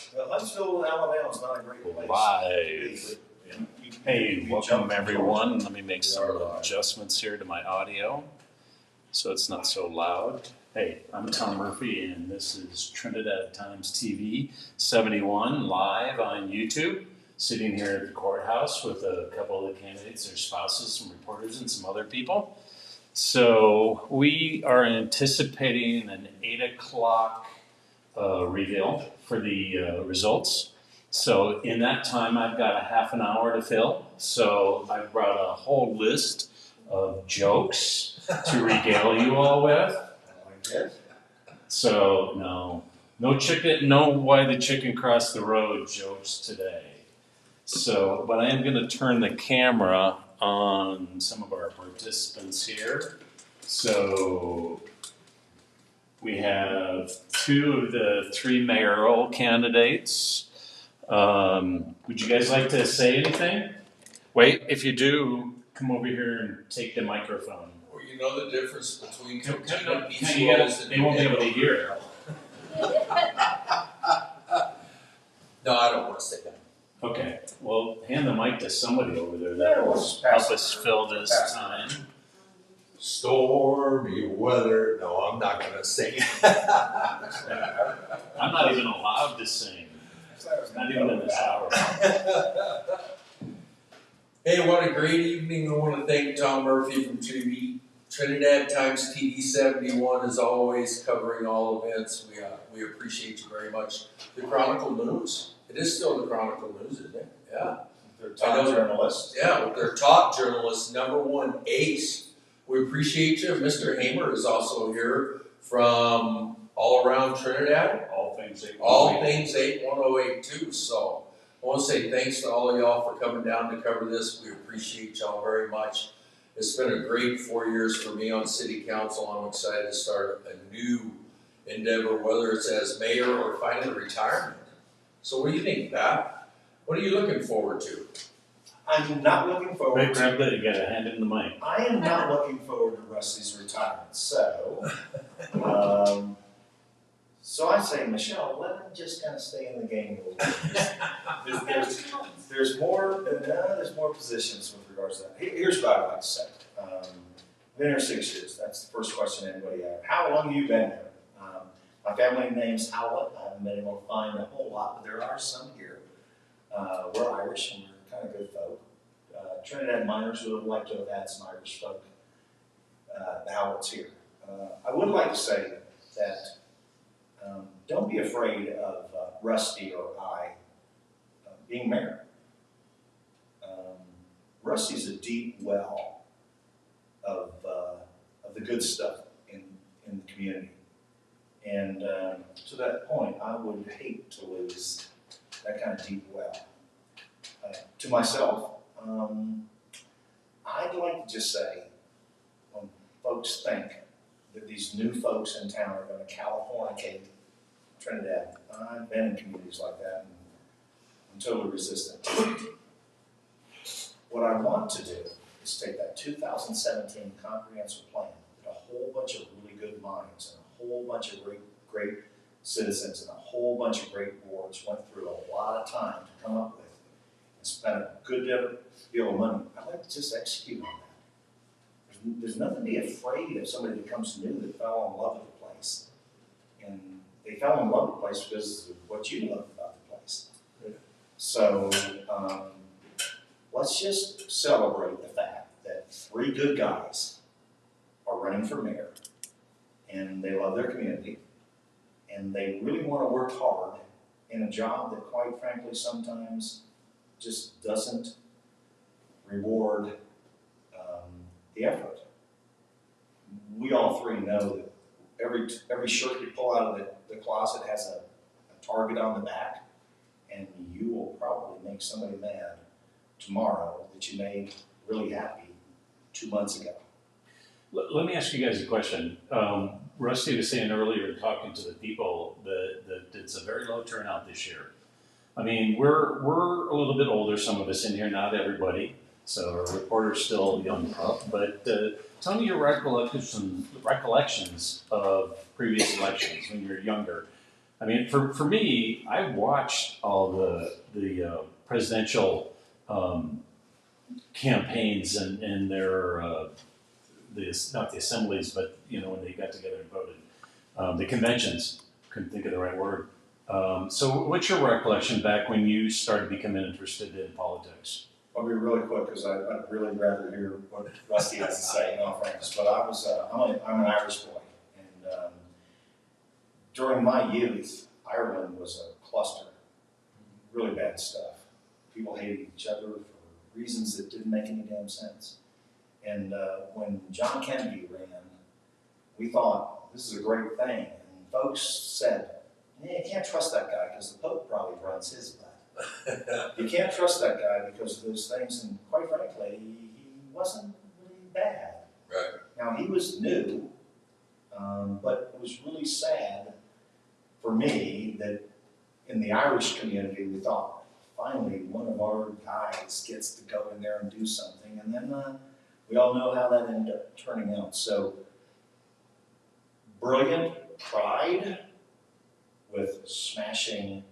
Huntsville, Alabama is not a great place. Live. Hey, welcome everyone. Let me make some adjustments here to my audio so it's not so loud. Hey, I'm Tom Murphy and this is Trinidad Times TV 71 live on YouTube. Sitting here at the courthouse with a couple of the candidates, their spouses, some reporters, and some other people. So we are anticipating an 8 o'clock reveal for the results. So in that time, I've got a half an hour to fill. So I brought a whole list of jokes to regale you all with. So no chicken, no why the chicken crossed the road jokes today. So, but I am going to turn the camera on some of our participants here. So we have two of the three mayoral candidates. Would you guys like to say anything? Wait, if you do, come over here and take the microphone. Well, you know the difference between They won't be able to hear. No, I don't want to say that. Okay, well, hand the mic to somebody over there that will help us fill this time. Stormy weather. No, I'm not going to sing. I'm not even allowed to sing. Not even in the shower. Hey, what a great evening. I want to thank Tom Murphy from Trinidad Times TV 71 as always covering all events. We appreciate you very much. The Chronicle News. It is still the Chronicle News, isn't it? Yeah. Their top journalists. Yeah, with their top journalist, #1 ace. We appreciate you. Mr. Hamer is also here from all around Trinidad. All things 81082 too. So I want to say thanks to all of y'all for coming down to cover this. We appreciate y'all very much. It's been a great 4 years for me on City Council. I'm excited to start a new endeavor, whether it's as mayor or finally retirement. So what do you think, Pat? What are you looking forward to? I'm not looking forward Wait, grab that. You got to hand in the mic. I am not looking forward to Rusty's retirement. So I say, Michelle, let him just kind of stay in the game a little bit. There's more positions with regards to that. Here's what I'd like to say. Been here 6 years. That's the first question anybody asks. How long have you been there? My family name's Howlett. I haven't been able to find a whole lot, but there are some here. We're Irish and we're kind of good folk. Trinidad miners would have liked to have had some Irish folk. The Howlett's here. I would like to say that don't be afraid of Rusty or I being mayor. Rusty's a deep well of the good stuff in the community. And to that point, I would hate to lose that kind of deep well. To myself, I'd like to just say, when folks think that these new folks in town are going to Californicate Trinidad, I've been in communities like that, and I'm totally resistant. What I want to do is take that 2017 comprehensive plan that a whole bunch of really good minds and a whole bunch of great citizens and a whole bunch of great boards went through a lot of time to come up with and spent a good deal of money. I'd like to just execute on that. There's nothing to be afraid of somebody that comes new that fell in love with the place. And they fell in love with the place because of what you loved about the place. So let's just celebrate the fact that 3 good guys are running for mayor and they love their community and they really want to work hard in a job that quite frankly sometimes just doesn't reward the effort. We all 3 know that every shirt you pull out of the closet has a target on the back, and you will probably make somebody mad tomorrow that you made really happy 2 months ago. Let me ask you guys a question. Rusty was saying earlier, talking to the people, that it's a very low turnout this year. I mean, we're a little bit older, some of us in here, not everybody. So our reporter's still young pup. But tell me your recollections of previous elections when you were younger. I mean, for me, I watched all the presidential campaigns and their not the assemblies, but when they got together and voted, the conventions. Couldn't think of the right word. So, what's your recollection back when you started becoming interested in politics? I'll be really quick because I'd really rather hear what Rusty has to say in all frankness. But I was, I'm an Irish boy, and during my youth, Ireland was a cluster, really bad stuff. People hated each other for reasons that didn't make any damn sense. And when John Kennedy ran, we thought this is a great thing, and folks said, "You can't trust that guy because the Pope probably runs his butt." You can't trust that guy because of those things, and quite frankly, he wasn't really bad. Right. Now, he was new, but it was really sad for me that in the Irish community, we thought, finally, one of our guys gets to go in there and do something, and then we all know how that ended up turning out. So, brilliant pride with smashing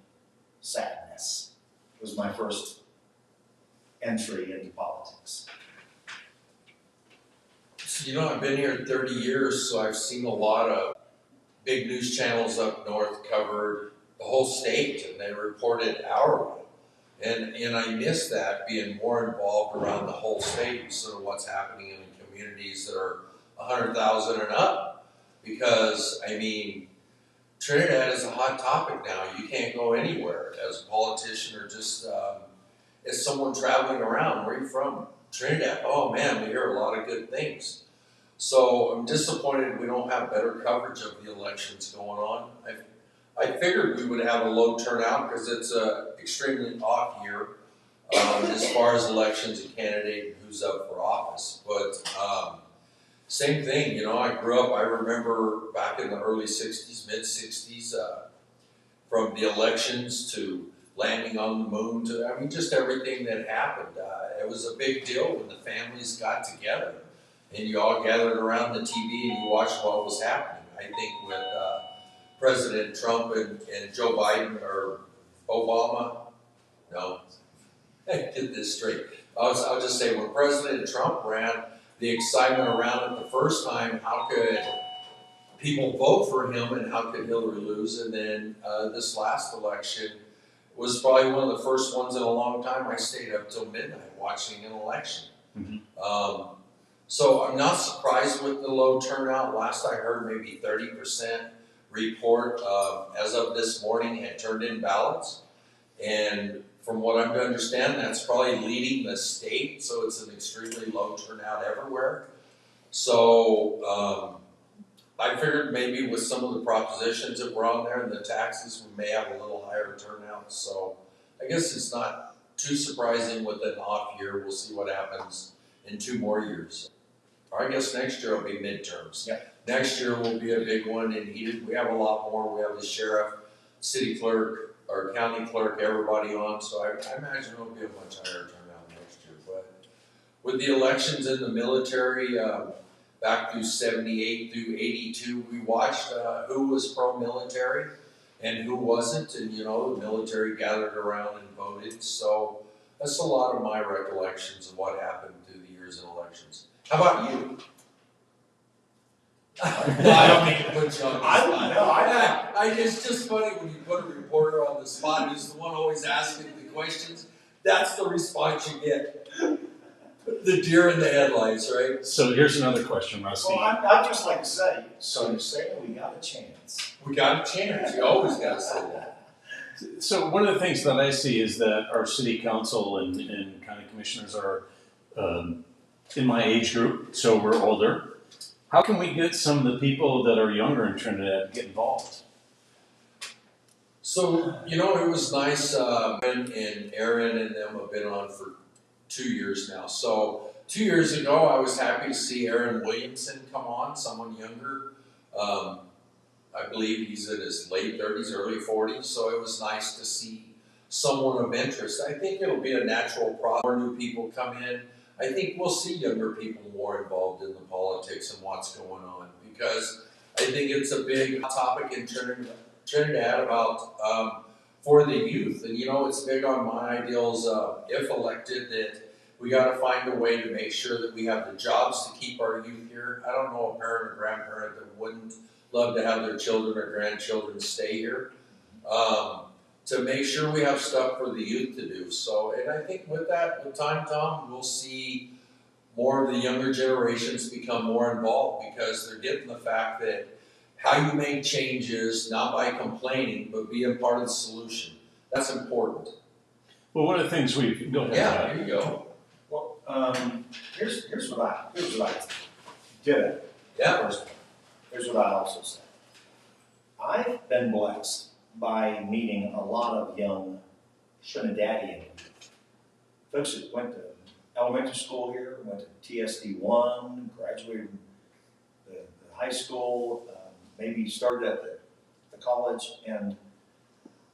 sadness was my first entry into politics. So, I've been here 30 years, so I've seen a lot of big news channels up north covered the whole state, and they reported hourly. And I miss that, being more involved around the whole state, sort of what's happening in communities that are 100,000 and up. Because, Trinidad is a hot topic now. You can't go anywhere as a politician or just as someone traveling around. Where are you from? Trinidad. Oh man, we hear a lot of good things. So I'm disappointed we don't have better coverage of the elections going on. I figured we would have a low turnout because it's an extremely off year as far as elections and candidate and who's up for office. But same thing, I grew up, I remember back in the early 60s, mid 60s, from the elections to landing on the moon to, just everything that happened. It was a big deal when the families got together and you all gathered around the TV and you watched what was happening. I think with President Trump and Joe Biden or Obama, no, I did this straight. I'll just say when President Trump ran, the excitement around it the first time, how could people vote for him and how could Hillary lose? And then this last election was probably one of the first ones in a long time I stayed up till midnight watching an election. Mm-hmm. So I'm not surprised with the low turnout. Last I heard, maybe 30% report as of this morning had turned in ballots. And from what I'm to understand, that's probably leading the state, so it's an extremely low turnout everywhere. So I figured maybe with some of the propositions that were on there and the taxes, we may have a little higher turnout. So I guess it's not too surprising with an off year. We'll see what happens in 2 more years. Or I guess next year will be midterms. Yeah. Next year will be a big one and heated. We have a lot more. We have the sheriff, city clerk, our county clerk, everybody on. So I imagine it'll be a much higher turnout next year. But with the elections in the military, back through 78 through 82, we watched who was pro-military and who wasn't. And, the military gathered around and voted. So that's a lot of my recollections of what happened through the years in elections. How about you? I don't mean to put you on the spot. It's just funny when you put a reporter on the spot who's the one always asking the questions. That's the response you get. The deer in the headlights, right? So here's another question, Rusty. Well, I'd just like to say, so you're saying we got a chance. We got a chance. You always got to say that. So one of the things that I see is that our city council and county commissioners are in my age group, so we're older. How can we get some of the people that are younger in Trinidad to get involved? So, it was nice, and Aaron and them have been on for 2 years now. So 2 years ago, I was happy to see Aaron Williamson come on, someone younger. I believe he's in his late 30s, early 40s, so it was nice to see someone of interest. I think it'll be a natural process. More new people come in. I think we'll see younger people more involved in the politics and what's going on, because I think it's a big topic in Trinidad about for the youth. And it's big on my ideals, if elected, that we gotta find a way to make sure that we have the jobs to keep our youth here. I don't know a parent or grandparent that wouldn't love to have their children or grandchildren stay here. To make sure we have stuff for the youth to do. So, and I think with that, with time, Tom, we'll see more of the younger generations become more involved because they're getting the fact that how you make changes, not by complaining, but be a part of the solution. That's important. Well, one of the things we go ahead. Yeah, there you go. Well, here's what I did. Yeah. First, here's what I also said. I've been blessed by meeting a lot of young Trinidadian folks that went to elementary school here, went to TSD1, graduated the high school, maybe started at the college, and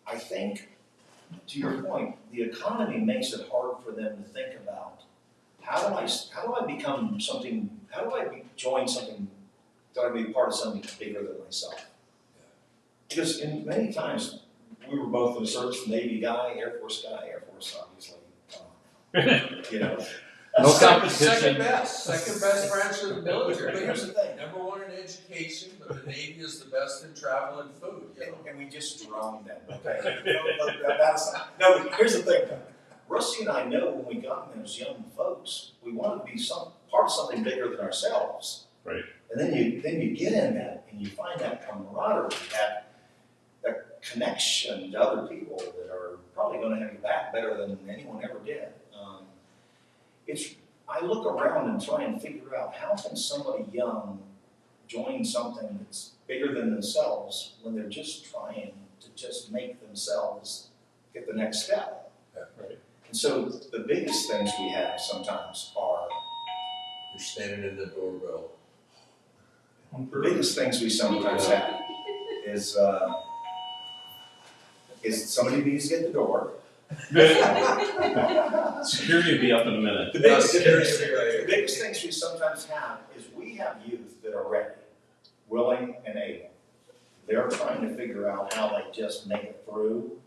I think, to your point, the economy makes it hard for them to think about how do I become something, how do I join something, do I be part of something bigger than myself? Because in many times, we were both in the service, Navy guy, Air Force obviously, No competition. Second best branch of the military. But here's the thing. Number one in education, but the Navy is the best in travel and food. And we just drowned them, okay? No, here's the thing, though. Rusty and I know when we got them as young folks, we wanted to be part of something bigger than ourselves. Right. And then you get in that and you find that camaraderie, that connection to other people that are probably going to have you back better than anyone ever did. I look around and try and figure out how can somebody young join something that's bigger than themselves when they're just trying to just make themselves get the next step. Right. And so the biggest things we have sometimes are You're standing in the doorbell. the biggest things we sometimes have is somebody needs to get the door. Security will be up in a minute. The biggest things we sometimes have is we have youth that are ready, willing, and able. They're trying to figure out how they just make it through,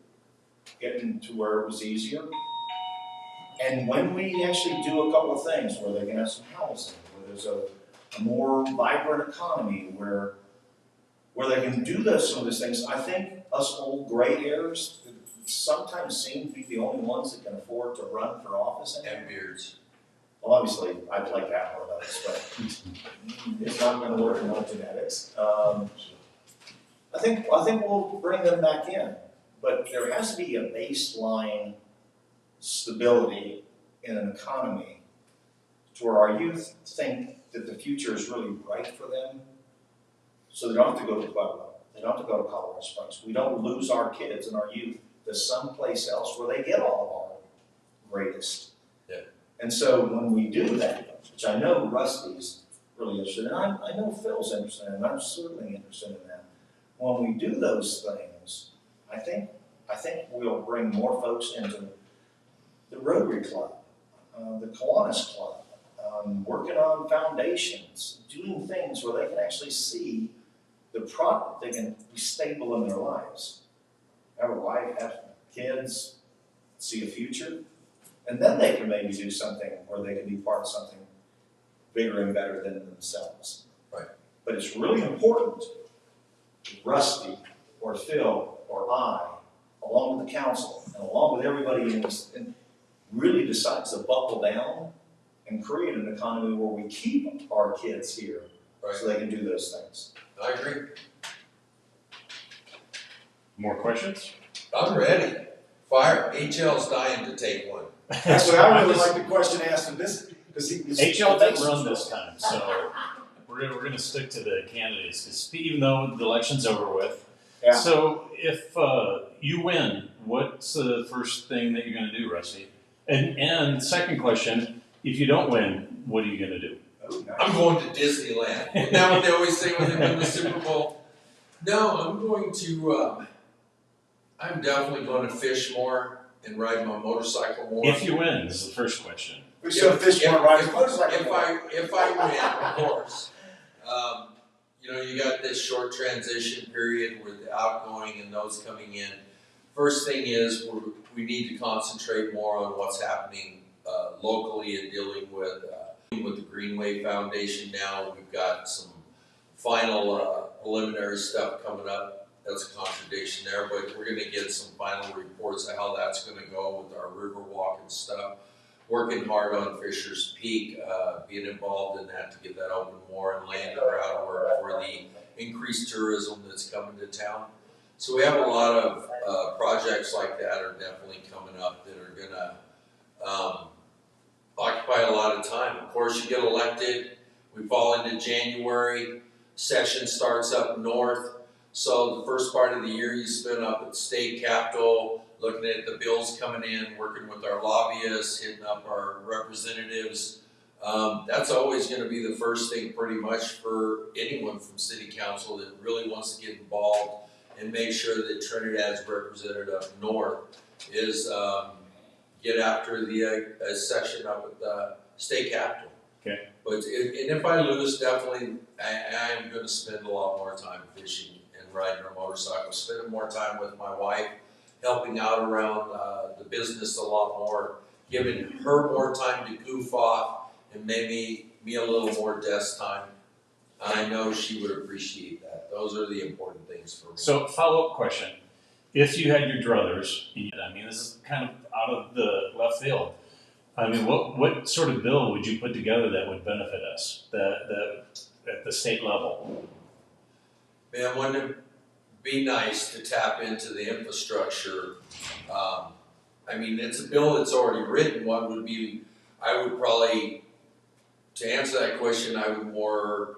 getting to where it was easier. And when we actually do a couple of things where they can have some housing, where there's a more vibrant economy, where they can do some of those things, I think us old gray hairs sometimes seem to be the only ones that can afford to run for office anymore. And beards. Well, obviously, I'd like to have one of those, but it's not going to work in my genetics. I think we'll bring them back in, but there has to be a baseline stability in an economy to where our youth think that the future is really bright for them, so they don't have to go to Pueblo, they don't have to go to Colorado Springs. We don't lose our kids and our youth to someplace else where they get all of our greatest. Yeah. And so when we do that, which I know Rusty's really interested in, and I know Phil's interested in, and I'm certainly interested in that. When we do those things, I think we'll bring more folks into the Rotary Club, the Kiwanis Club, working on foundations, doing things where they can actually see the product, they can be stable in their lives. Have a wife, have kids, see a future, and then they can maybe do something where they can be part of something bigger and better than themselves. Right. But it's really important that Rusty or Phil or I, along with the council and along with everybody in this, really decides to buckle down and create an economy where we keep our kids here so they can do those things. I agree. More questions? I'm ready. Fire. HL's dying to take one. Actually, I really like the question asked of this, because HL didn't run this time, so we're going to stick to the candidates, because even though the election's over with. Yeah. So if you win, what's the first thing that you're going to do, Rusty? And second question, if you don't win, what are you going to do? Oh, nice. I'm going to Disneyland. Isn't that what they always say when they win the Super Bowl? No, I'm going to, I'm definitely going to fish more and ride my motorcycle more. If you win, is the first question. We should fish more, right? If I win, of course. you know, you got this short transition period with the outgoing and those coming in. First thing is we need to concentrate more on what's happening locally and dealing with the Greenway Foundation now. We've got some final preliminary stuff coming up. That's a contradiction there, but we're going to get some final reports of how that's going to go with our river walk and stuff. Working hard on Fisher's Peak, being involved in that to get that open more and laying the groundwork for the increased tourism that's coming to town. So we have a lot of projects like that are definitely coming up that are going to occupy a lot of time. Of course, you get elected, we fall into January, session starts up north. So the first part of the year you spend up at the state capitol, looking at the bills coming in, working with our lobbyists, hitting up our representatives. That's always going to be the first thing pretty much for anyone from city council that really wants to get involved and make sure that Trinidad's represented up north is get after the session up at the state capitol. Okay. But if I lose, definitely I am going to spend a lot more time fishing and riding a motorcycle, spending more time with my wife, helping out around the business a lot more, giving her more time to goof off and maybe me a little more desk time. I know she would appreciate that. Those are the important things for me. So, follow-up question. If you had your druthers, I mean, this is kind of out of the left field. I mean, what sort of bill would you put together that would benefit us at the state level? Man, wouldn't it be nice to tap into the infrastructure? I mean, it's a bill that's already written. What would be, I would probably, to answer that question, I would more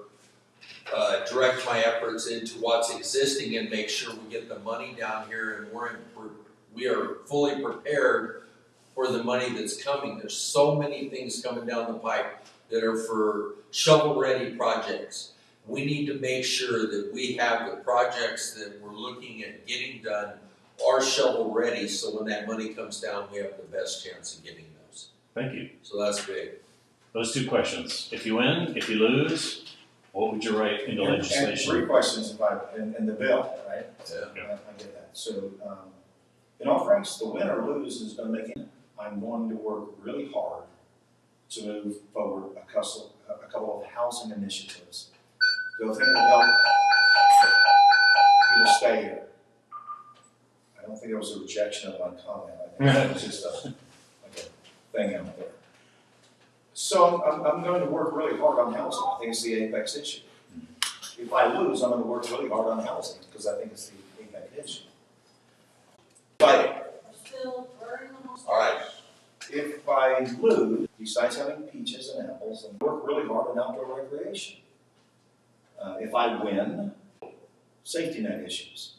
direct my efforts into what's existing and make sure we get the money down here and we are fully prepared for the money that's coming. There's so many things coming down the pipe that are for shovel-ready projects. We need to make sure that we have the projects that we're looking at getting done are shovel-ready, so when that money comes down, we have the best chance of getting those. Thank you. So that's big. Those two questions. If you win, if you lose, what would you write into legislation? And 3 questions in the bill, right? Yeah. I get that. So, in all fairness, the win or lose is going to make it. I'm going to work really hard to move forward a couple of housing initiatives. So I think it'll help people stay here. I don't think it was a rejection of my comment. I think it was just a thing out there. So I'm going to work really hard on housing. I think it's the apex issue. If I lose, I'm going to work really hard on housing because I think it's the apex issue. But All right. if I lose, besides having peaches and apples, and work really hard on outdoor recreation. If I win, safety net issues.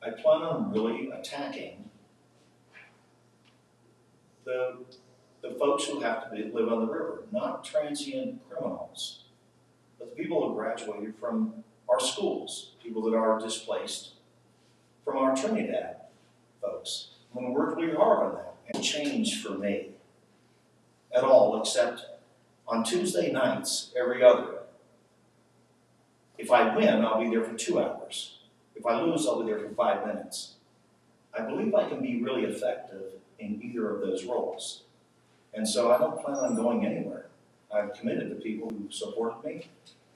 I plan on really attacking the folks who have to live on the river, not transient criminals, but the people who graduated from our schools, people that are displaced from our Trinidad folks. I'm going to work really hard on that. And change for me at all, except on Tuesday nights, every other. If I win, I'll be there for 2 hours. If I lose, I'll be there for 5 minutes. I believe I can be really effective in either of those roles. And so I don't plan on going anywhere. I've committed to people who support me,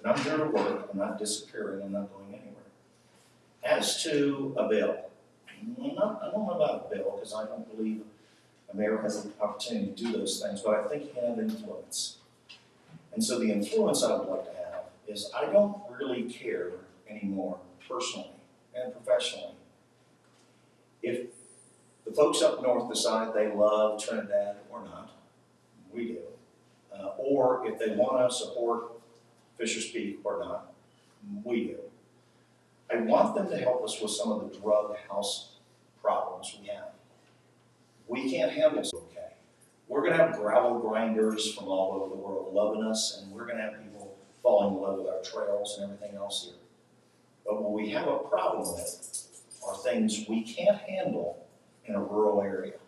and I'm here to work. I'm not disappearing. I'm not going anywhere. As to a bill, I don't know about a bill because I don't believe a mayor has an opportunity to do those things, but I think he can have influence. And so the influence I would like to have is I don't really care anymore, personally and professionally, if the folks up north decide they love Trinidad or not, we do, or if they want to support Fisher's Peak or not, we do. I want them to help us with some of the drug house problems we have. We can't handle it okay. We're going to have gravel grinders from all over the world loving us, and we're going to have people falling in love with our trails and everything else here. But what we have a problem with are things we can't handle in a rural area.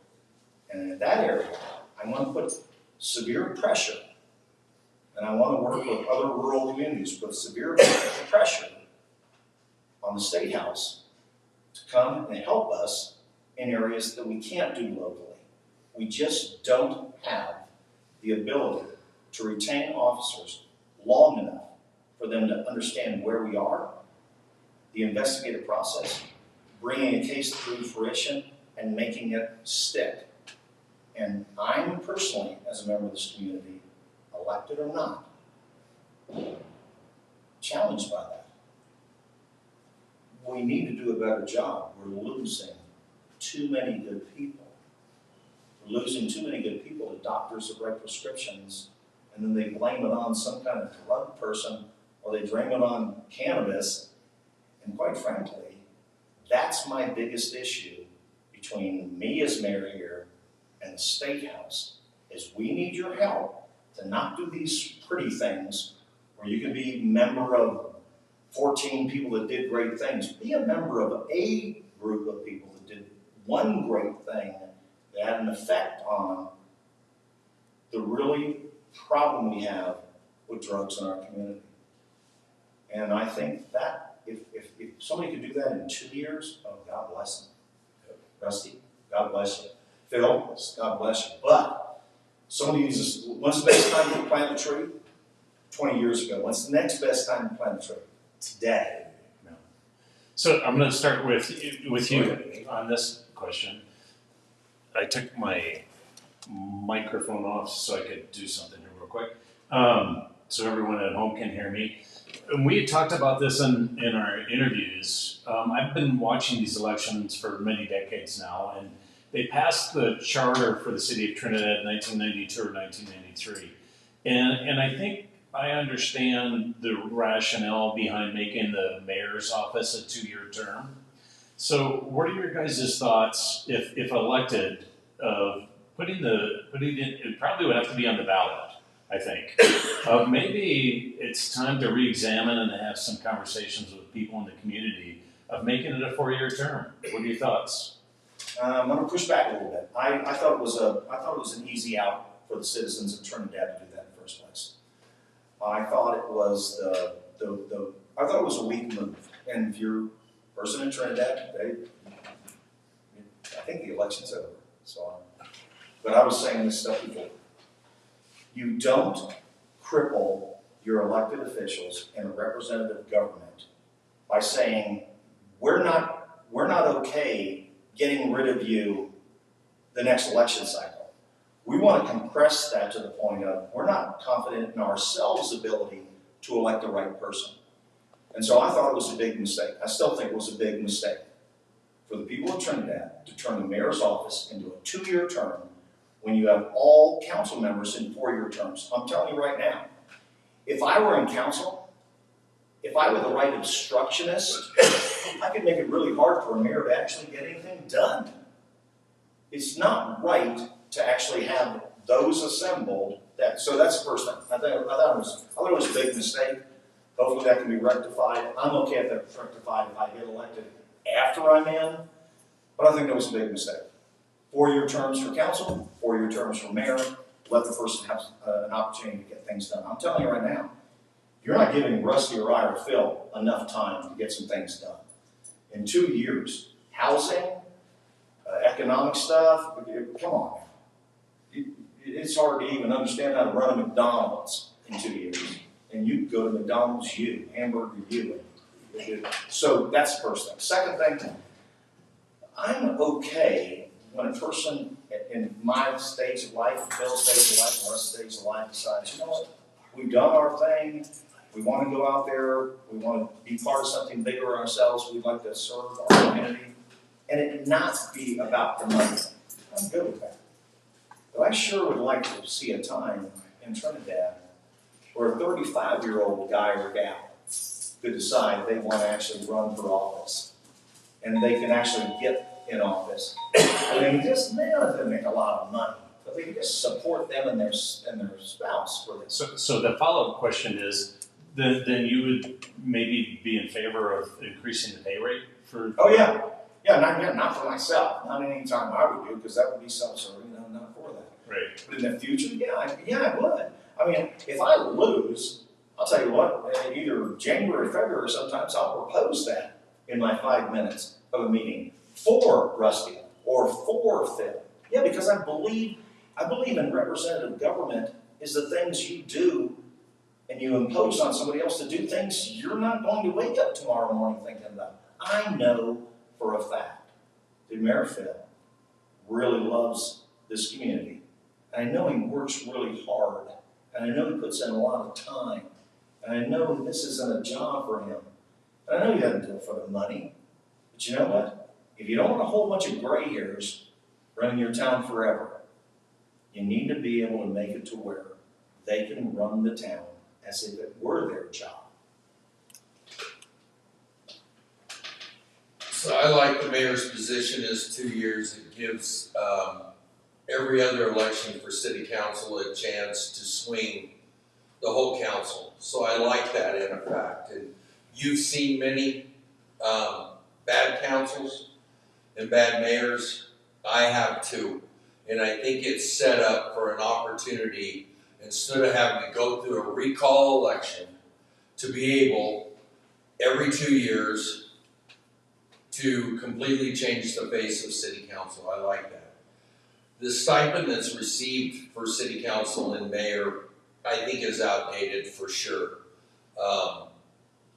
And in that area, I'm going to put severe pressure. And I want to work with other rural communities with severe pressure on the State House to come and help us in areas that we can't do locally. We just don't have the ability to retain officers long enough for them to understand where we are, the investigative process, bringing a case to fruition, and making it stick. And I'm personally, as a member of this community, elected or not, challenged by that. We need to do a better job. We're losing too many good people. We're losing too many good people to doctors that write prescriptions, and then they blame it on some kind of drug person, or they blame it on cannabis. And quite frankly, that's my biggest issue between me as mayor here and the State House, is we need your help to not do these pretty things where you can be member of 14 people that did great things. Be a member of a group of people that did one great thing that had an effect on the really problem we have with drugs in our community. And I think that if somebody could do that in 2 years, oh, God bless them. Rusty, God bless you. Phil, God bless you. But somebody uses, when's the best time to plant a tree? 20 years ago. When's the next best time to plant a tree? Today. No. So I'm going to start with you on this question. I took my microphone off so I could do something here real quick, so everyone at home can hear me. And we had talked about this in our interviews. I've been watching these elections for many decades now, and they passed the charter for the city of Trinidad in 1992 or 1993. And I think I understand the rationale behind making the mayor's office a 2-year term. So what are your guys' thoughts, if elected, of putting it probably would have to be on the ballot, I think, of maybe it's time to re-examine and have some conversations with people in the community of making it a 4-year term. What are your thoughts? I'm going to push back a little bit. I thought it was an easy out for the citizens of Trinidad to do that in the first place. I thought it was I thought it was a weak move. And if you're a person in Trinidad, I think the election's over. So, but I was saying this stuff before. You don't cripple your elected officials in a representative government by saying we're not okay getting rid of you the next election cycle. We want to compress that to the point of we're not confident in ourselves' ability to elect the right person. And so I thought it was a big mistake. I still think it was a big mistake for the people of Trinidad to turn the mayor's office into a 2-year term when you have all council members in 4-year terms. I'm telling you right now, if I were in council, if I were the right obstructionist, I could make it really hard for a mayor to actually get anything done. It's not right to actually have those assembled. So that's the first thing. I thought it was a big mistake. Hopefully that can be rectified. I'm okay if that's rectified if I get elected after I'm in, but I think that was a big mistake. 4-year terms for council, 4-year terms for mayor. Let the person have an opportunity to get things done. I'm telling you right now, you're not giving Rusty or I or Phil enough time to get some things done. In 2 years, housing, economic stuff, come on. It's hard to even understand how to run a McDonald's in 2 years. And you go to McDonald's hamburger you. So that's the first thing. Second thing, I'm okay when a person in my stage of life, Phil's stage of life, or our stage of life decides, you know what, we've done our thing, we want to go out there, we want to be part of something bigger ourselves, we'd like to serve our community, and it not be about the money. I'm good with that. But I sure would like to see a time in Trinidad where a 35-year-old guy or gal could decide they want to actually run for office. And they can actually get in office. I mean, just they don't have to make a lot of money, but they can just support them and their spouse for this. So the follow-up question is, then you would maybe be in favor of increasing the pay rate for? Oh yeah, not for myself. Not any time I would do, because that would be self-serving. No, not for that. Right. But in the future, I would. I mean, if I lose, I'll tell you what, either January, February, sometimes I'll propose that in my 5 minutes of a meeting for Rusty or for Phil. Yeah, because I believe in representative government is the things you do and you impose on somebody else to do things you're not going to wake up tomorrow morning thinking about. I know for a fact that Mayor Phil really loves this community. And I know he works really hard. And I know he puts in a lot of time. And I know this isn't a job for him. And I know he doesn't do it for the money. But you know what? If you don't want a whole bunch of gray hairs running your town forever, you need to be able to make it to where they can run the town as if it were their job. So I like the mayor's position is 2 years. It gives every other election for city council a chance to swing the whole council. So I like that in effect. And you've seen many bad councils and bad mayors. I have too. And I think it's set up for an opportunity, instead of having to go through a recall election, to be able, every 2 years, to completely change the face of city council. I like that. The stipend that's received for city council and mayor, I think is outdated for sure.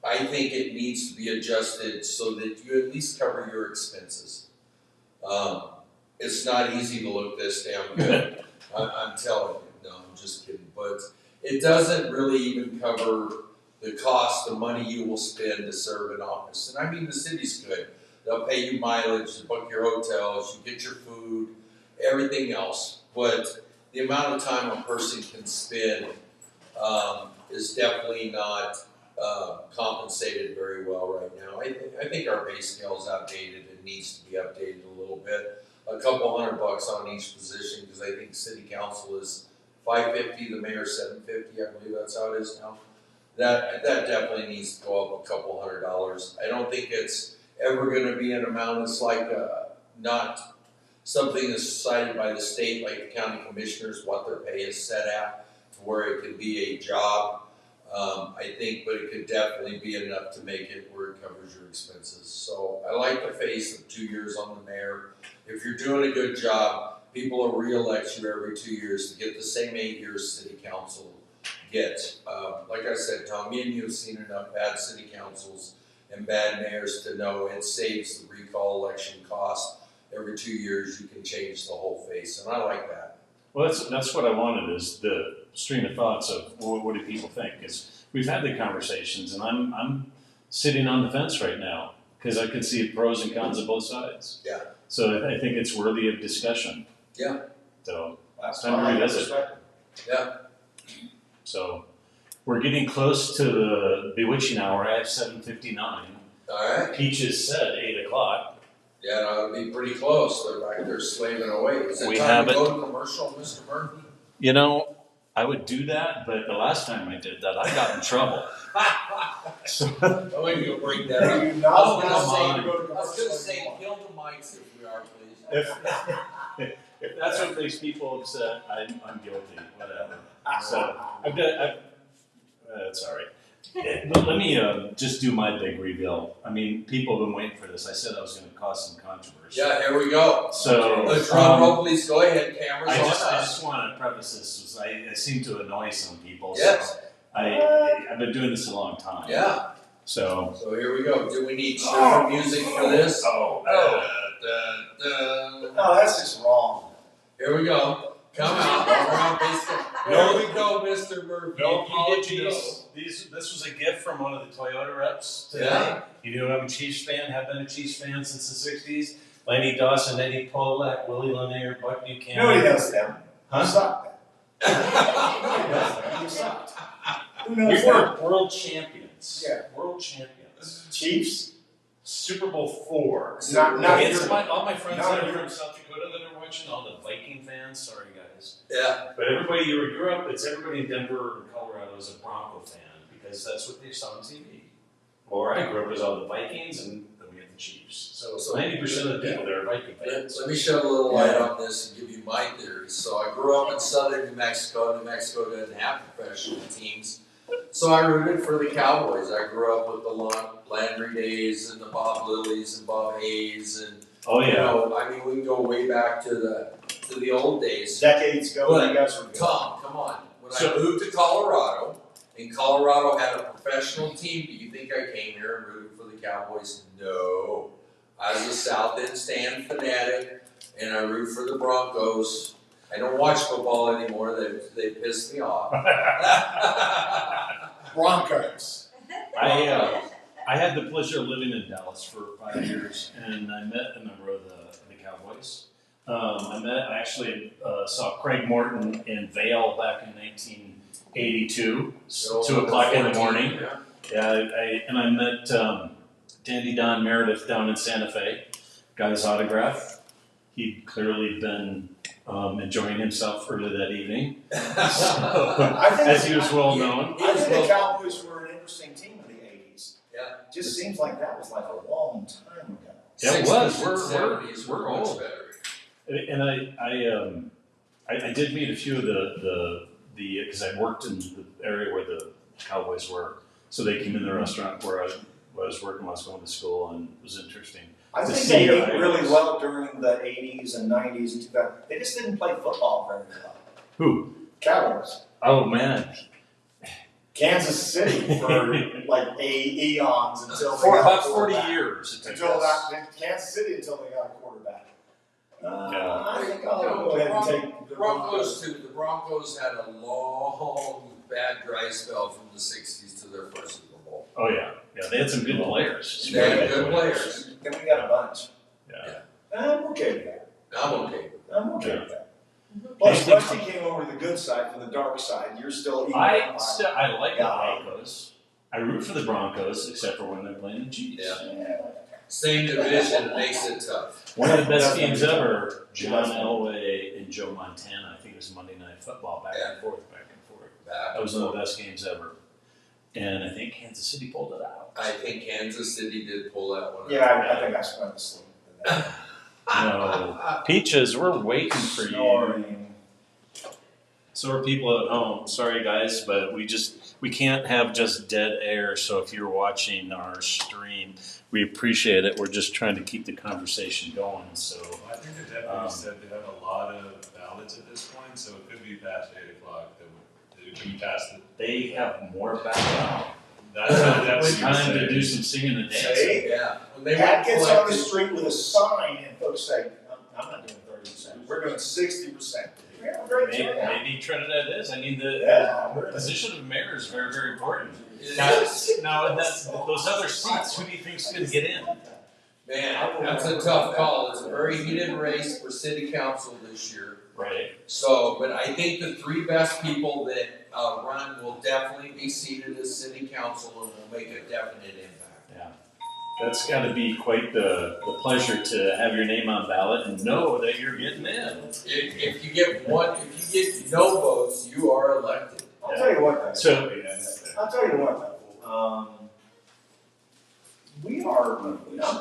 I think it needs to be adjusted so that you at least cover your expenses. It's not easy to look this damn good. I'm telling you. No, I'm just kidding. But it doesn't really even cover the cost, the money you will spend to serve in office. And I mean, the city's good. They'll pay you mileage, you book your hotels, you get your food, everything else. But the amount of time a person can spend is definitely not compensated very well right now. I think our pay scale is outdated. It needs to be updated a little bit. A couple $100 on each position, because I think city council is $550, the mayor $750. I believe that's how it is now. That definitely needs to go up a couple $100. I don't think it's ever going to be an amount that's like not something that's decided by the state, like the county commissioners, what their pay is set at, to where it could be a job. I think, but it could definitely be enough to make it where it covers your expenses. So I like the face of 2 years on the mayor. If you're doing a good job, people will re-elect you every 2 years to get the same 8 years city council gets. Like I said, Tom, me and you have seen enough bad city councils and bad mayors to know it saves the recall election cost. Every 2 years you can change the whole face, and I like that. Well, that's what I wanted, is the stream of thoughts of what do people think? Because we've had the conversations, and I'm sitting on the fence right now because I can see pros and cons of both sides. Yeah. So I think it's worthy of discussion. Yeah. So That's time to revisit. Yeah. So we're getting close to the bewitching hour. I have 7:59. All right. Peaches said 8 o'clock. Yeah, no, it'll be pretty close. They're back there slaving away. Is it We time to have go to commercial, Mr. Murphy? You know, I would do that, but the last time I did that, I got in trouble. So, Oh, maybe you'll break that up. Are you I not was allowed to go to gonna commercial say, anymore? kill the mics if we are, please. if that's what makes people upset, I'm guilty. Whatever. So it's all right. But let me just do my big reveal. I mean, people have been waiting for this. I said I was going to cause some controversy. Yeah, here we go. So The drum roll, please go ahead. Cameras I on just us. want to preface this. I seem to annoy some people. Yes. So I've been doing this a long time. Yeah. So here we go. Do we need certain music for this? Oh. No, that's just wrong. Here we go. Come out. Around Here we go, Mr. Murphy. No If you get apologies. This was a gift from one of the Toyota reps today. Yeah. You know I'm a Chiefs fan, have been a Chiefs fan since the 60s. Lenny Dawson, Eddie Polak, Willie Lanier, Buck Buchanan. Nobody knows them. Huh? You sucked. Nobody knows them. You sucked. Who knows We them? were world champions. Yeah. World champions. Chiefs? Super Bowl 4. Not Against your- all my friends not that are your- from South Dakota that are watching, all the Viking fans, sorry guys. Yeah. But everybody you grew up, it's everybody in Denver or Colorado is a Bronco fan because that's what they saw on TV. Or I grew up as all the Vikings and then we had the Chiefs. So 90% of the people there are Viking fans. Let me shed a little light on this and give you my theory. years. So I grew up in southern New Mexico. New Mexico doesn't have professional teams. So I rooted for the Cowboys. I grew up with the Landry Days and the Bob Lillies and Bob Hayes and you know, I mean we can go way back to the old days. Decades ago, But you guys were good. Tom, come on. When I moved to Colorado, and Colorado had a professional team, do you think I came here and rooted for the Cowboys? No. I was a South End stand fanatic, and I root for the Broncos. I don't watch football anymore. They piss me off. Broncos. I had the pleasure of living in Dallas for 5 years, and I met a member of the Cowboys. I actually saw Craig Morton in Vail back in 1982, 2:00 in the morning. Yeah, I met Dandy Don Meredith down in Santa Fe. Got his autograph. He'd clearly been enjoying himself early that evening, as he was well known. I think the Cowboys were an interesting team in the 80s. Yeah. Just seems like that was like a long time ago. Yeah, it was. 60s We're much old. better. And I did meet a few of the because I worked in the area where the Cowboys were, so they came in the restaurant where I was working when I was going to school, and it was interesting. I think they did really well during the 80s and 90s and 2000s. They just didn't play football very well. Who? Cowboys. Oh man, Kansas City for like eons until they for got about a 40 quarterback. years. Kansas City until they got a quarterback. Yeah. I think I'll go ahead and take the Broncos too. The Broncos had a long, bad dry spell from the 60s to their first Super Bowl. Oh yeah, they had some good players. They had good players. Then we got a bunch. Yeah. I'm okay with that. I'm okay. I'm okay with that. Plus, Rusty came over to the good side from the dark side. You're still eating. I like the Broncos. I root for the Broncos, except for when they're playing the Chiefs. Yeah. Same division, it makes it tough. One of the best games ever, John Elway and Joe Montana. I think it was Monday Night Football, back and forth. That was one of the best games ever. And I think Kansas City pulled it out. I think Kansas City did pull that one out. Yeah, I think I spent the sleep. No. Peaches, we're waiting for you. So are people at home. Sorry guys, but we can't have just dead air. So if you're watching our stream, we appreciate it. We're just trying to keep the conversation going. So I think the deputy said they have a lot of ballots at this point, so it could be past 8 o'clock. It could be past it. they have more background. That's Time to do some singing and dancing. See? Yeah. When they Pat went gets on the collected, street with a sign and folks say, I'm not doing 30%, we're doing 60%. We have a great turnout. Maybe Trinidad is. I mean, the Yeah. position of mayor is very, very important. it Now, is. those other seats, who do you think's going to get in? Man, that's a tough call. It's a very heated race for city council this year. Right. So, but I think the three best people that run will definitely be seated as city council and will make a definite impact. Yeah. That's got to be quite the pleasure to have your name on ballot and know that you're getting in. If you get no votes, you are elected. I'll tell you what, though. So, I'll tell you what, though.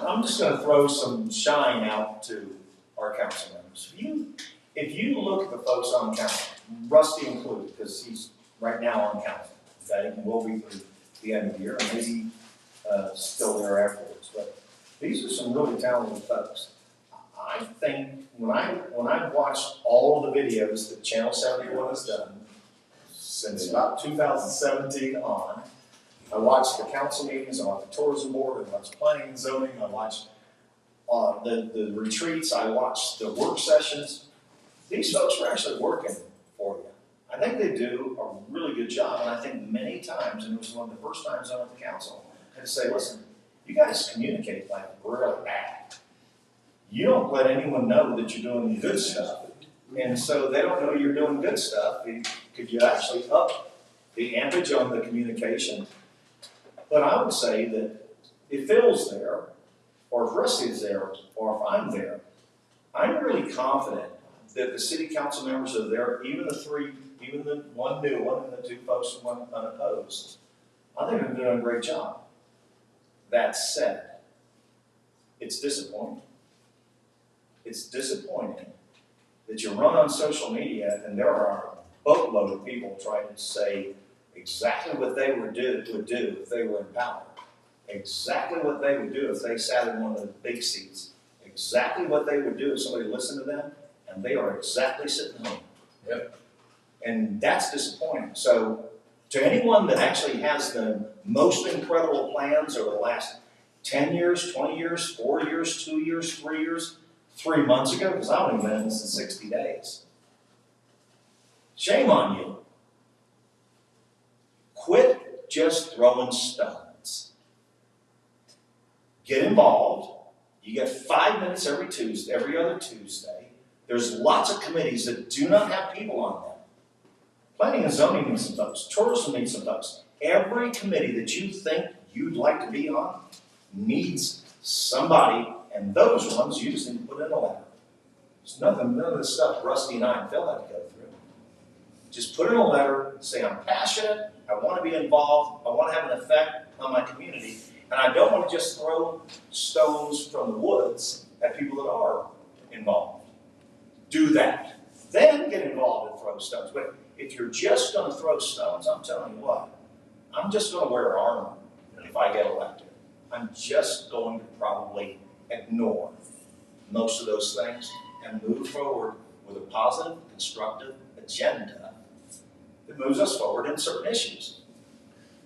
I'm just going to throw some shine out to our council members. If you look at the folks on council, Rusty included, because he's right now on council, okay, and will be through the end of the year, and maybe still there afterwards. But these are some really talented folks. I think when I've watched all of the videos that Channel 71 has done since about 2017 on, I watched the council meetings, I watched the tourism board, I watched planning and zoning, I watched the retreats, I watched the work sessions. These folks are actually working for you. I think they do a really good job, and I think many times, and it was one of the first times I went to council, I had to say, listen, you guys communicate like really bad. You don't let anyone know that you're doing good stuff, and so they don't know you're doing good stuff. Could you actually up the ampage on the communication? But I would say that if Phil's there, or if Rusty's there, or if I'm there, I'm really confident that the city council members are there, even the one new one and the two folks who went unopposed. I think they're doing a great job. That said, it's disappointing. It's disappointing that you run on social media, and there are a boatload of people trying to say exactly what they would do if they were in power. Exactly what they would do if they sat in one of the big seats. Exactly what they would do if somebody listened to them, and they are exactly sitting home. Yep. And that's disappointing. So to anyone that actually has the most incredible plans over the last 10 years, 20 years, 4 years, 2 years, 3 years, 3 months ago, because I've only been in this in 60 days. Shame on you. Quit just throwing stones. Get involved. You get 5 minutes every other Tuesday. There's lots of committees that do not have people on them. Planning and zoning needs some folks. Tourism needs some folks. Every committee that you think you'd like to be on needs somebody, and those ones you just need to put in a letter. There's none of this stuff Rusty and I and Phil had to go through. Just put in a letter, say I'm passionate, I want to be involved, I want to have an effect on my community, and I don't want to just throw stones from the woods at people that are involved. Do that. Then get involved and throw stones. But if you're just going to throw stones, I'm telling you what, I'm just going to wear armor if I get elected. I'm just going to probably ignore most of those things and move forward with a positive, constructive agenda that moves us forward in certain issues.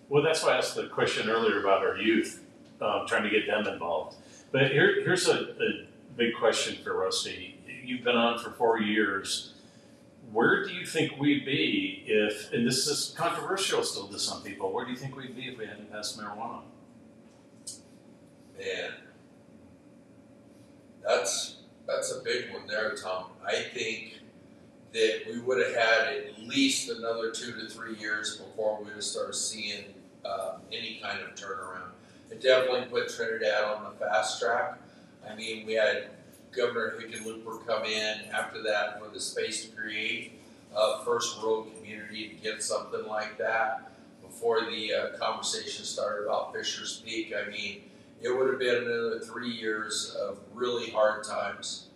Well, that's why I asked the question earlier about our youth, trying to get them involved. But here's a big question for Rusty. You've been on for 4 years. Where do you think we'd be if, and this is controversial still to some people, where do you think we'd be if we hadn't passed marijuana? Man, that's a big one there, Tom. I think that we would have had at least another 2 to 3 years before we would have started seeing any kind of turnaround. It definitely put Trinidad on the fast track. I mean, we had Governor Hickenlooper come in after that for the space to create first rural community to get something like that before the conversation started about Fisher's Peak. I mean, it would have been another 3 years of really hard times,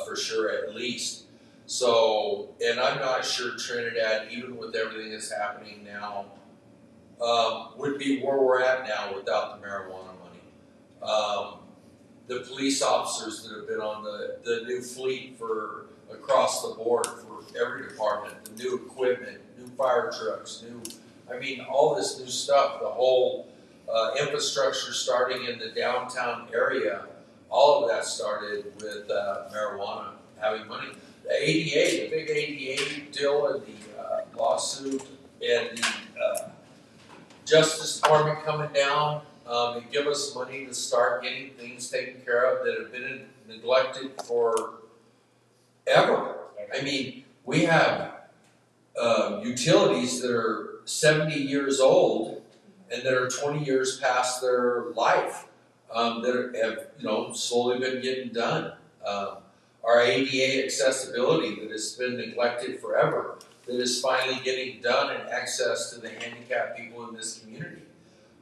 for sure, at least. So, and I'm not sure Trinidad, even with everything that's happening now, would be where we're at now without the marijuana money. The police officers that have been on the new fleet for across the board for every department, the new equipment, new fire trucks, all this new stuff, the whole infrastructure starting in the downtown area, all of that started with marijuana having money. The ADA, the big ADA deal and the lawsuit and the Justice Department coming down and give us money to start getting things taken care of that have been neglected for ever. I mean, we have utilities that are 70 years old and that are 20 years past their life that have slowly been getting done. Our ADA accessibility that has been neglected forever, that is finally getting done and access to the handicapped people in this community.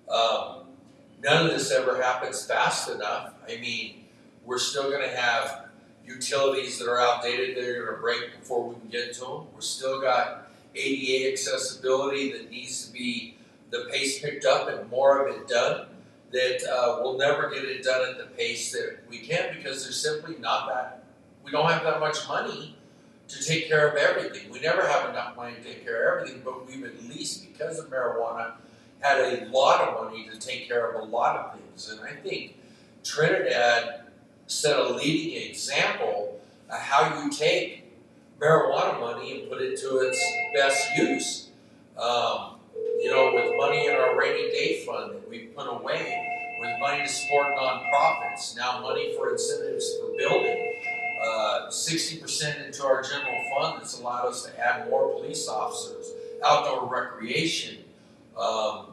None of this ever happens fast enough. I mean, we're still going to have utilities that are outdated that are going to break before we can get to them. We're still got ADA accessibility that needs to be the pace picked up and more of it done. That we'll never get it done at the pace that we can because there's simply we don't have that much money to take care of everything. We never have enough money to take care of everything, but we've at least, because of marijuana, had a lot of money to take care of a lot of things. And I think Trinidad set a leading example of how you take marijuana money and put it to its best use. With money in our rainy day fund that we put away, with money to support nonprofits, now money for incentives for building, 60% into our general fund that's allowed us to add more police officers, outdoor recreation. All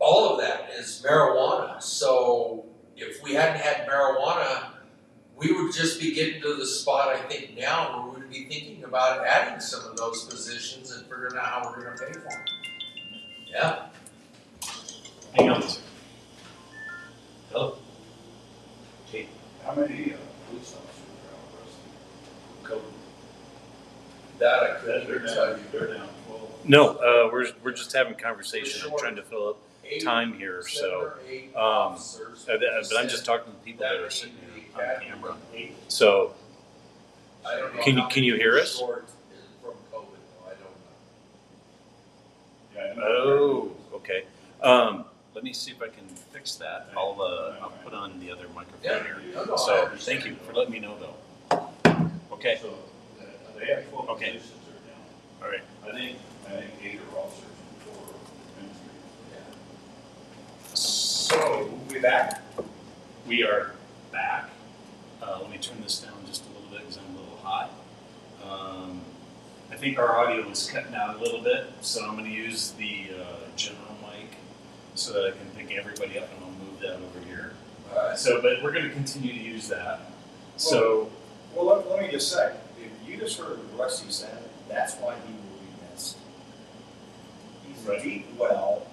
of that is marijuana. So if we hadn't had marijuana, we would just be getting to the spot, I think, now where we would be thinking about adding some of those positions and figuring out how we're going to pay for them. Yeah. Hang on. Hello. How many police officers are out, Rusty? That I couldn't tell you. They're down 12. No, we're just having conversation. I'm trying to fill up time here, so. But I'm just talking to the people that are sitting here on camera. So, I don't know. Can you hear us? Short is from COVID, though. I don't know. Yeah, Oh, okay. Let me see if I can fix that. I'll put on the other microphone here. No, I So understand. thank you for letting me know though. Okay, So they have 12 Okay. positions are down. all right. I think 8 are officers and 4 are administrators. So We'll be back. we are back. Let me turn this down just a little bit because I'm a little hot. I think our audio is cutting out a little bit, so I'm going to use the general mic so that I can pick everybody up, and I'll move that over here. So, but we're going to continue to use that. So, Well, let me just say, if you just heard what Rusty said, that's why he will be missed. He's Right. a deep well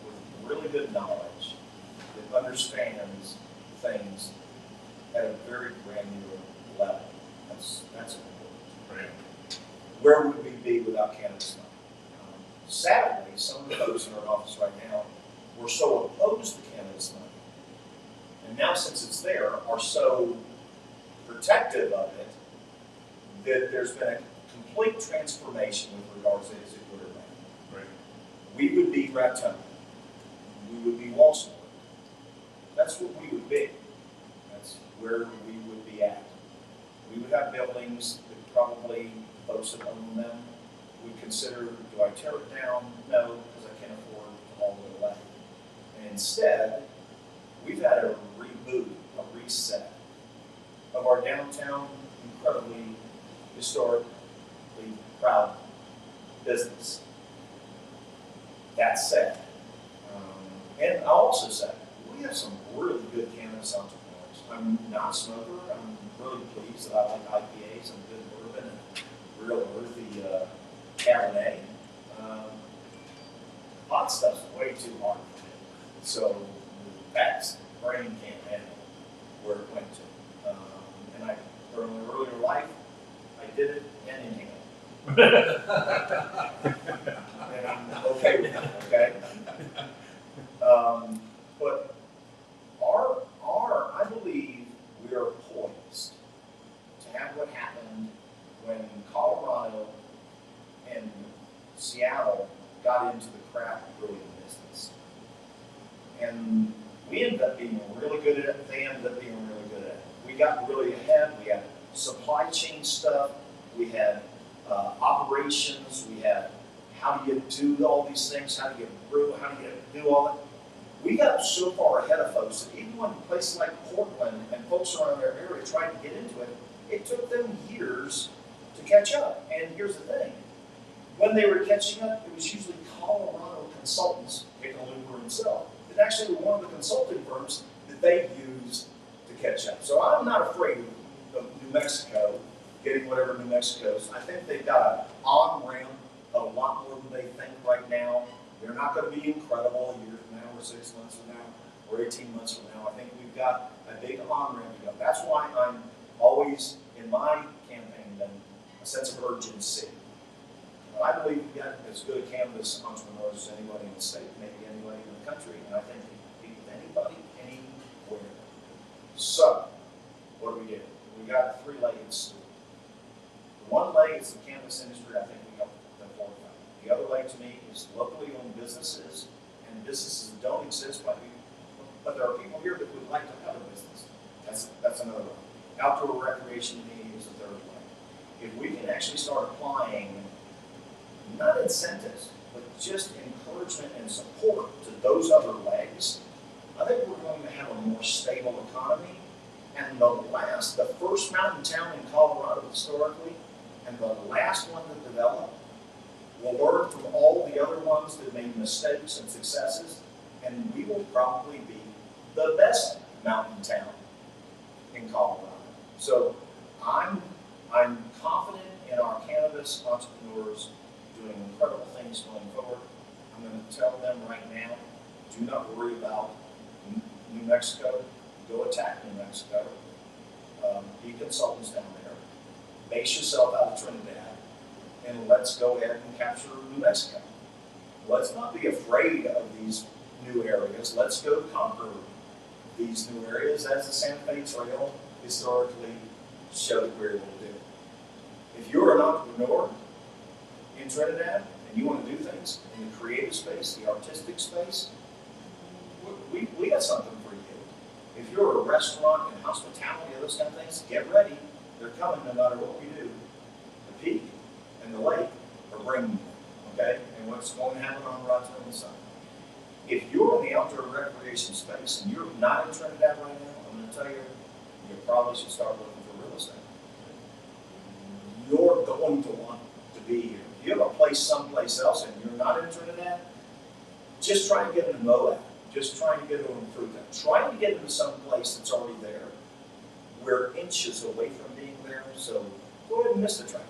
with really good knowledge that understands things at a very granular level. That's important. right. Where would we be without cannabis money? Sadly, some of the folks in our office right now were so opposed to cannabis money, and now since it's there, are so protective of it that there's been a complete transformation with regards to is it good or bad. Right. We would be Raton. We would be Walsall. That's what we would be. That's where we would be at. We would have buildings that probably folks that own them would consider, do I tear it down? No, because I can't afford to haul it away. And instead, we've had a reboot, a reset of our downtown, incredibly historically proud business. That said, and I'll also say, we have some really good cannabis entrepreneurs. I'm not a smoker. I'm really pleased that I like IPAs and good bourbon and real earthy Cabernet. Hot stuff's way too hard for me. So that's brain can't handle where it went to. And I, earlier life, I did it and inhaled. And I'm okay with that, okay? But I believe we are poised to have what happened when Colorado and Seattle got into the craft brewing business. And we ended up being really good at it, they ended up being really good at it. We got really ahead, we had supply chain stuff, we had operations, we had how do you do all these things, how do you brew, how do you do all that. We got so far ahead of folks that even when places like Portland and folks around their area tried to get into it, it took them years to catch up. And here's the thing, when they were catching up, it was usually Colorado consultants, Hickenlooper himself, that actually were one of the consulting firms that they used to catch up. So I'm not afraid of New Mexico getting whatever New Mexico's. I think they've got an on-ramp a lot more than they think right now. They're not going to be incredible a year from now or 6 months from now or 18 months from now. I think we've got a big on-ramp to go. That's why I'm always, in my campaign, been a sense of urgency. I believe we've got as good a cannabis entrepreneurs as anybody in the state, maybe anybody in the country, and I think we can beat anybody, anywhere. So, what do? We got 3-legged stool. The one leg is the cannabis industry. I think we got the forefront. The other leg to me is locally owned businesses and businesses that don't exist, but there are people here that would like to have a business. That's another one. Outdoor recreation to me is the third leg. If we can actually start applying not incentives, but just encouragement and support to those other legs, I think we're going to have a more stable economy. And the first mountain town in Colorado historically, and the last one to develop, will learn from all the other ones that made mistakes and successes, and we will probably be the best mountain town in Colorado. So I'm confident in our cannabis entrepreneurs doing incredible things going forward. I'm going to tell them right now, do not worry about New Mexico. Go attack New Mexico. Be consultants down there. Base yourself out of Trinidad. and let's go ahead and capture New Mexico. Let's not be afraid of these new areas. Let's go conquer these new areas as the Santa Fe Trail historically showed we're able to do. If you're an entrepreneur in Trinidad and you want to do things in the creative space, the artistic space, we got something for you. If you're a restaurant and hospitality, those kind of things, get ready. They're coming no matter what we do. The peak and the lake are bringing them, okay? And what's going to happen on Rotten side. If you're in the outdoor recreation space and you're not in Trinidad right now, I'm going to tell you, you probably should start looking for real estate. You're going to want to be here. If you have a place someplace else and you're not in Trinidad, just try to get into Moab. Just try to get into improve that. Try to get into some place that's already there. We're inches away from being there, so go ahead and miss the train.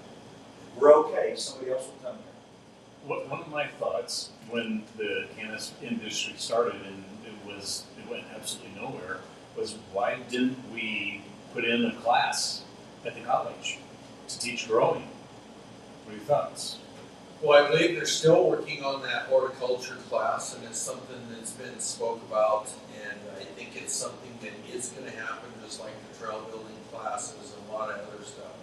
We're okay. Somebody else will come here. One of my thoughts when the cannabis industry started and it went absolutely nowhere was why didn't we put in a class at the college to teach growing? What are your thoughts? Well, I believe they're still working on that horticulture class, and it's something that's been spoke about, and I think it's something that is going to happen, just like the trail building classes and a lot of other stuff.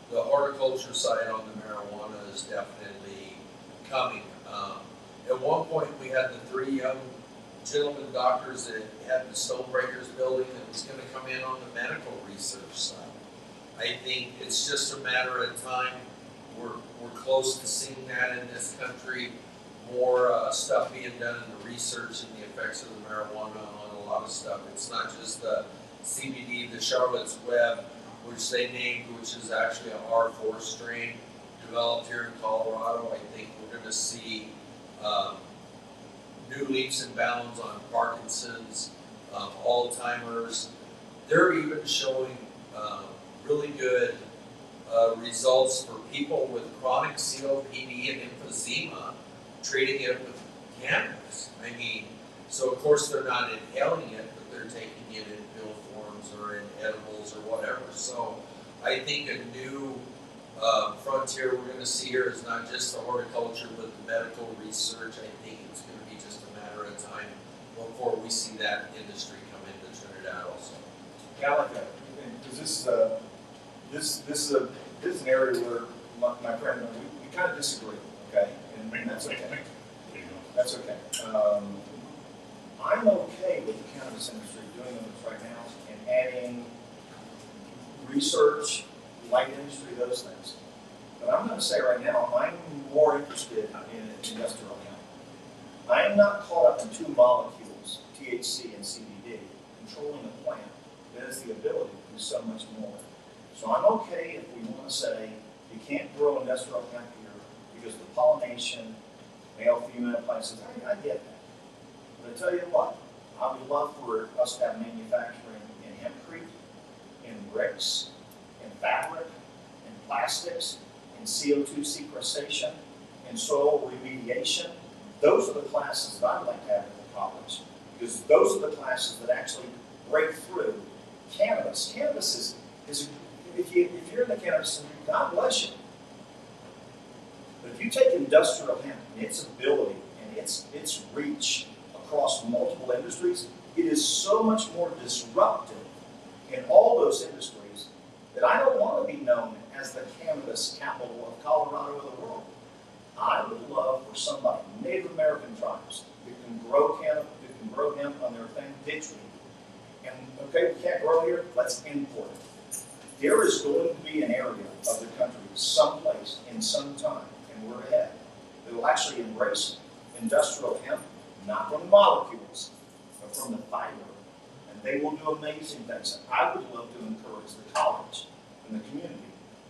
The horticulture side on the marijuana is definitely coming. At one point, we had the 3 young gentlemen doctors that had the Stonebreakers building that was going to come in on the medical research side. I think it's just a matter of time. We're close to seeing that in this country. More stuff being done in the research and the effects of the marijuana on a lot of stuff. It's not just the CBD, the Charlotte's Web, which they named, which is actually a R4 strain developed here in Colorado. I think we're going to see new leaps and bounds on Parkinson's, Alzheimer's. They're even showing really good results for people with chronic COPD and emphysema, treating it with cannabis. I mean, so of course they're not inhaling it, but they're taking it in pill forms or in edibles or whatever. So I think a new frontier we're going to see here is not just the horticulture, but the medical research. I think it's going to be just a matter of time before we see that industry come into Trinidad also. Yeah, I like that. Because this is an area where my friend and we kind of disagree, okay? And that's okay. That's okay. I'm okay with the cannabis industry doing this right now and adding research, light industry, those things. But I'm going to say right now, I'm more interested in industrial hemp. I am not caught up in 2 molecules, THC and CBD, controlling a plant that has the ability to do so much more. So I'm okay if we want to say you can't grow industrial hemp here because of the pollination, male-female places. I get that. But I tell you what, I would love for us to have manufacturing in hempcrete, in bricks, in fabric, in plastics, in CO2 sequestration, in soil remediation. Those are the classes that I'd like to have at the college because those are the classes that actually break through cannabis. Cannabis is if you're in the cannabis industry, God bless you. But if you take industrial hemp and its ability and its reach across multiple industries, it is so much more disruptive in all those industries that I don't want to be known as the cannabis capital of Colorado or the world. I would love for somebody, Native American tribes, who can grow cannabis, who can grow hemp on their thing digitally. And okay, we can't grow here, let's import it. There is going to be an area of the country, someplace, in some time, and we're ahead, that will actually embrace industrial hemp, not from the molecules, but from the fiber. And they will do amazing things. I would love to encourage the college and the community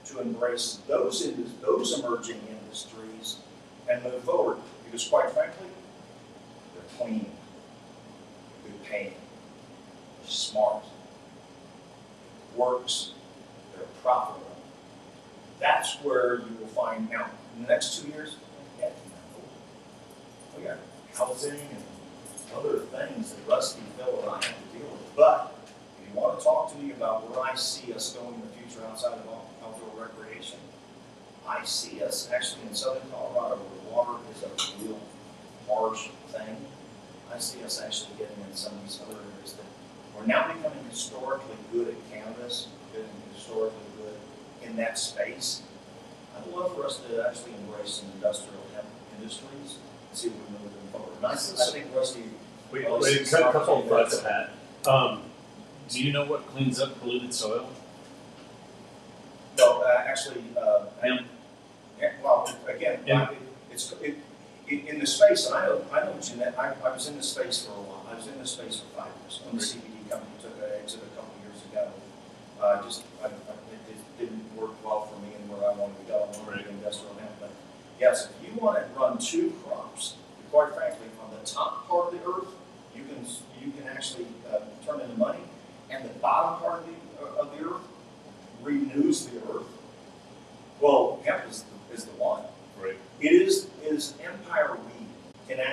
to embrace those emerging industries and move forward. Because quite frankly, they're clean, good paying, they're smart, works, they're profitable. That's where you will find now. In the next 2 years, we got housing and other things that Rusty, Phil, and I have to deal with. But if you want to talk to me about where I see us going in the future outside of outdoor recreation, I I see us actually in southern Colorado where water is a real harsh thing. I see us actually getting in some of these other areas that we're now becoming historically good at cannabis, getting historically good in that space. I'd love for us to actually embrace some industrial hemp industries and see if we can move them forward. And I think Rusty. Wait, a couple of thoughts of that. Do you know what cleans up polluted soil? No, actually, Hemp. yeah, well, again, in the space, and I know Jeanette, I was in the space for a while. I was in the space for 5 years when the CBD company took an exit a couple of years ago. It didn't work well for me and where I wanted to go. I wanted to do industrial hemp, but yes, if you want to run 2 crops, quite frankly,